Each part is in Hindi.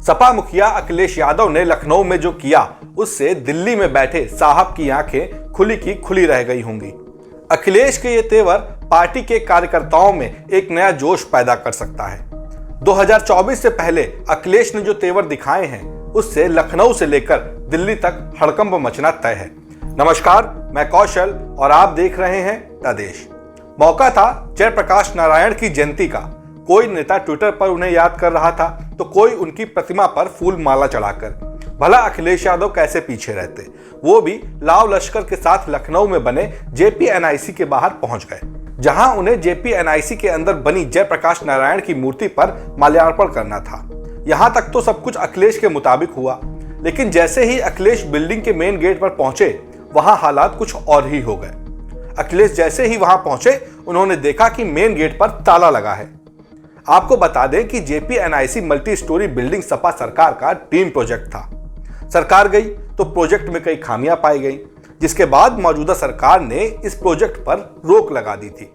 सपा मुखिया अखिलेश यादव ने लखनऊ में जो किया उससे दिल्ली में बैठे साहब की आंखें खुली की खुली रह गई होंगी। अखिलेश के ये तेवर पार्टी के कार्यकर्ताओं में एक नया जोश पैदा कर सकता है। 2024 से पहले अखिलेश ने जो तेवर दिखाए हैं उससे लखनऊ से लेकर दिल्ली तक हड़कंप मचना तय है। नमस्कार, मैं कौशल और आप देख रहे हैं द देश। मौका था जयप्रकाश नारायण की जयंती का। कोई नेता ट्विटर पर उन्हें याद कर रहा था तो कोई उनकी प्रतिमा पर फूल माला चढ़ाकर। भला अखिलेश यादव कैसे पीछे रहते, वो भी लाव लश्कर के साथ लखनऊ में बने JPNIC के बाहर पहुंच गए, जहां उन्हें JPNIC के अंदर बनी जयप्रकाश नारायण की मूर्ति पर माल्यार्पण करना था। यहां तक तो सब कुछ अखिलेश के मुताबिक हुआ, लेकिन जैसे ही अखिलेश बिल्डिंग के मेन गेट पर पहुंचे वहां हालात कुछ और ही हो गए। अखिलेश जैसे ही वहां पहुंचे उन्होंने देखा कि मेन गेट पर ताला लगा है। आपको बता दें कि JPNIC multi storey building Sapa सरकार का ड्रीम प्रोजेक्ट था। सरकार गई तो प्रोजेक्ट में कई खामियां पाई गई, जिसके बाद मौजूदा सरकार ने इस प्रोजेक्ट पर रोक लगा दी थी।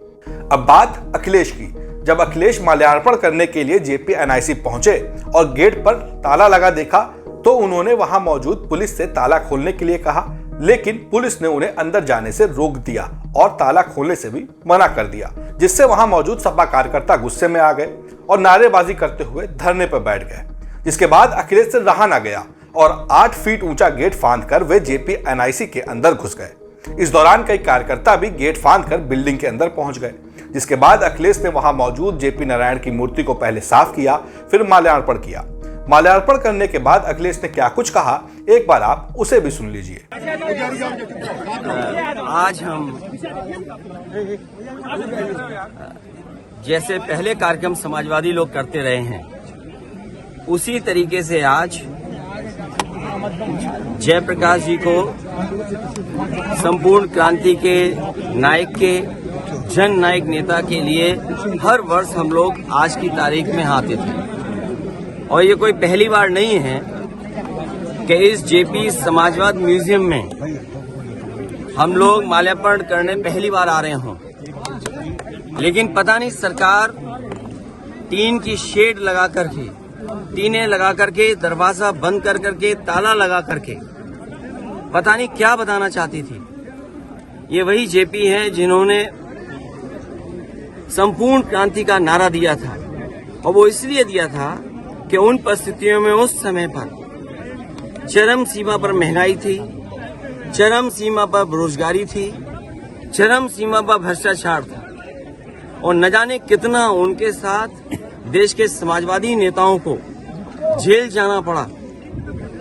अब बात अखिलेश की। जब अखिलेश माल्यार्पण करने के लिए JPNIC पहुंचे और गेट पर ताला लगा देखा तो उन्होंने वहां मौजूद पुलिस से ताला खोलने के लिए कहा, लेकिन पुलिस ने उन्हें अंदर जाने से रोक दिया और ताला खोलने से भी मना कर दिया, जिससे वहां मौजूद सपा कार्यकर्ता गुस्से में आ गए और नारेबाजी करते हुए धरने पर बैठ गए। जिसके बाद अखिलेश से रहा ना गया और 8 फीट ऊंचा गेट फांदकर वे JPNIC के अंदर घुस गए। इस दौरान कई कार्यकर्ता भी गेट फांदकर बिल्डिंग के अंदर पहुंच गए। जिसके बाद अखिलेश ने वहां मौजूद JP नारायण की मूर्ति को पहले साफ किया, फिर माल्यार्पण किया। माल्यार्पण करने के बाद अखिलेश ने क्या कुछ कहा, एक बार आप उसे भी सुन लीजिए। आज हम जैसे पहले कार्यक्रम समाजवादी लोग करते रहे हैं, उसी तरीके से आज जयप्रकाश जी को संपूर्ण क्रांति के नायक के जन नायक नेता के लिए हर वर्ष हम लोग आज की तारीख में आते थे। और ये कोई पहली बार नहीं है कि इस JP समाजवाद म्यूजियम में हम लोग माल्यार्पण करने पहली बार आ रहे हों। लेकिन पता नहीं सरकार टीन की शेड लगा करके, टीनें लगा करके, दरवाजा बंद कर करके, ताला लगा करके पता नहीं क्या बताना चाहती थी। ये वही JP हैं जिन्होंने संपूर्ण क्रांति का नारा दिया था, और वो इसलिए दिया था कि उन परिस्थितियों में उस समय पर चरम सीमा पर महंगाई थी, चरम सीमा पर बेरोजगारी थी, चरम सीमा पर भ्रष्टाचार था, और न जाने कितना उनके साथ देश के समाजवादी नेताओं को जेल जाना पड़ा,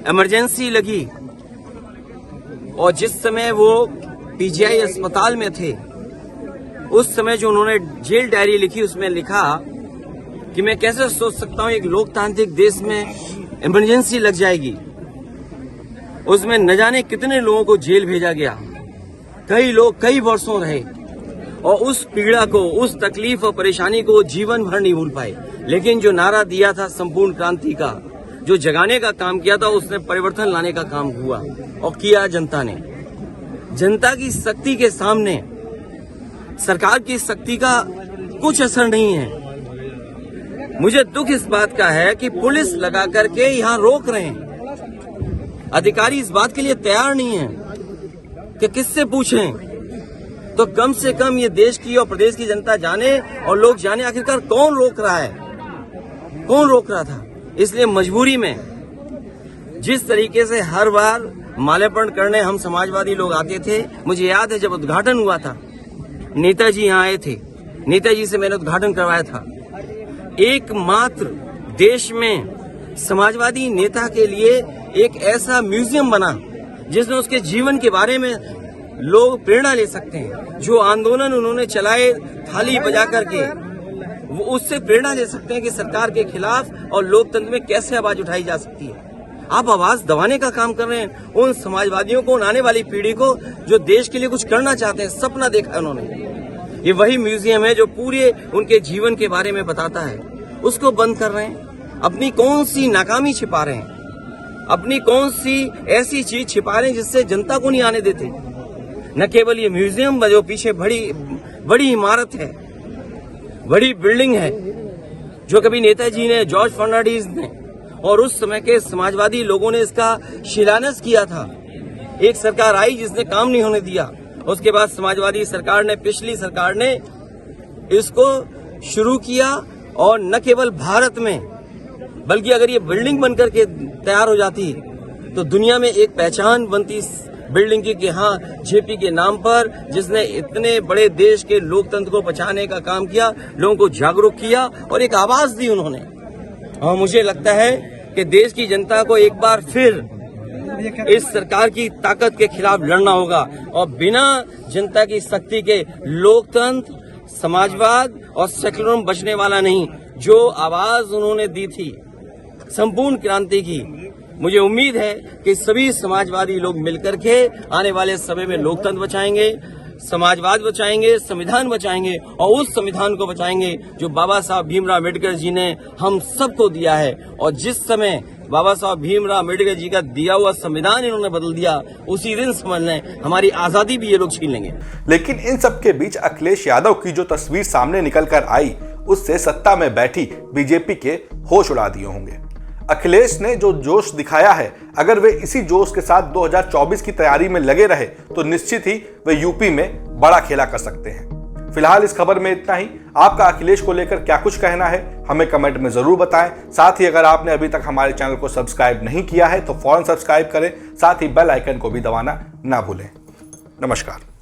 इमरजेंसी लगी। और जिस समय वो PGI अस्पताल में थे, उस समय जो उन्होंने जेल डायरी लिखी, उसमें लिखा कि मैं कैसे सोच सकता हूं एक लोकतांत्रिक देश में इमरजेंसी लग जाएगी। उसमें न जाने कितने लोगों को जेल भेजा गया, कई लोग कई वर्षों रहे, और उस पीड़ा को, उस तकलीफ और परेशानी को जीवन भर नहीं भूल पाए। लेकिन जो नारा दिया था संपूर्ण क्रांति का, जो जगाने का काम किया था, उसने परिवर्तन लाने का काम हुआ और किया जनता ने। जनता की शक्ति के सामने सरकार की शक्ति का कुछ असर नहीं है। मुझे दुख इस बात का है कि पुलिस लगा करके यहाँ रोक रहे हैं। अधिकारी इस बात के लिए तैयार नहीं है कि किससे पूछें, तो कम से कम ये देश की और प्रदेश की जनता जाने और लोग जाने आखिरकार कौन रोक रहा है, कौन रोक रहा था। इसलिए मजबूरी में जिस तरीके से हर बार माल्यार्पण करने हम समाजवादी लोग आते थे, मुझे याद है जब उद्घाटन हुआ था, नेताजी यहाँ आए थे, नेताजी से मैंने उद्घाटन करवाया था। एकमात्र देश में समाजवादी नेता के लिए एक ऐसा म्यूजियम बना जिसमें उसके जीवन के बारे में लोग प्रेरणा ले सकते हैं। जो आंदोलन उन्होंने चलाए थाली बजा करके, वो उससे प्रेरणा ले सकते हैं कि सरकार के खिलाफ और लोकतंत्र में कैसे आवाज उठाई जा सकती है। आप आवाज दबाने का काम कर रहे हैं उन समाजवादियों को, उन आने वाली पीढ़ी को जो देश के लिए कुछ करना चाहते हैं, सपना देखा है उन्होंने। ये वही म्यूजियम है जो पूरे उनके जीवन के बारे में बताता है, उसको बंद कर रहे हैं। अपनी कौन सी नाकामी छिपा रहे हैं, अपनी कौन सी ऐसी चीज छिपा रहे हैं जिससे जनता को नहीं आने देते। न केवल ये म्यूजियम, जो पीछे बड़ी इमारत है, बड़ी बिल्डिंग है, जो कभी नेताजी ने, जॉर्ज फर्नांडिस ने और उस समय के समाजवादी लोगों ने इसका शिलान्यास किया था। एक सरकार आई जिसने काम नहीं होने दिया, उसके बाद समाजवादी सरकार ने, पिछली सरकार ने इसको शुरू किया और न केवल भारत में बल्कि अगर ये बिल्डिंग बनकर के तैयार हो जाती तो दुनिया में एक पहचान बनती बिल्डिंग की कि हाँ, जेपी के नाम पर जिसने इतने बड़े देश के लोकतंत्र को बचाने का काम किया, लोगों को जागरूक किया और एक आवाज दी उन्होंने। और मुझे लगता है कि देश की जनता को एक बार फिर इस सरकार की ताकत के खिलाफ लड़ना होगा और बिना जनता की शक्ति के लोकतंत्र, समाजवाद और सेक्युलरिज्म बचने वाला नहीं। जो आवाज उन्होंने दी थी संपूर्ण क्रांति की, मुझे उम्मीद है कि सभी समाजवादी लोग मिलकर के आने वाले समय में लोकतंत्र बचाएंगे, समाजवाद बचाएंगे, संविधान बचाएंगे और उस संविधान को बचाएंगे जो बाबा साहब भीमराव अम्बेडकर जी ने हम सबको दिया है। और जिस समय बाबा साहब भीमराव अम्बेडकर जी का दिया हुआ संविधान इन्होंने बदल दिया, उसी दिन समझ लें हमारी आजादी भी ये लोग छीन लेंगे। लेकिन इन सब के बीच अखिलेश यादव की जो तस्वीर सामने निकल कर आई, उससे सत्ता में बैठी बीजेपी के होश उड़ा दिए होंगे। अखिलेश ने जो जोश दिखाया है, अगर वे इसी जोश के साथ 2024 की तैयारी में लगे रहे तो निश्चित ही वे यूपी में बड़ा खेला कर सकते हैं। फिलहाल इस खबर में इतना ही। आपका अखिलेश को लेकर क्या कुछ कहना है हमें कमेंट में जरूर बताएं। साथ ही अगर आपने अभी तक हमारे चैनल को सब्सक्राइब नहीं किया है तो फौरन सब्सक्राइब करें, साथ ही बेल आइकन को भी दबाना ना भूलें। नमस्कार।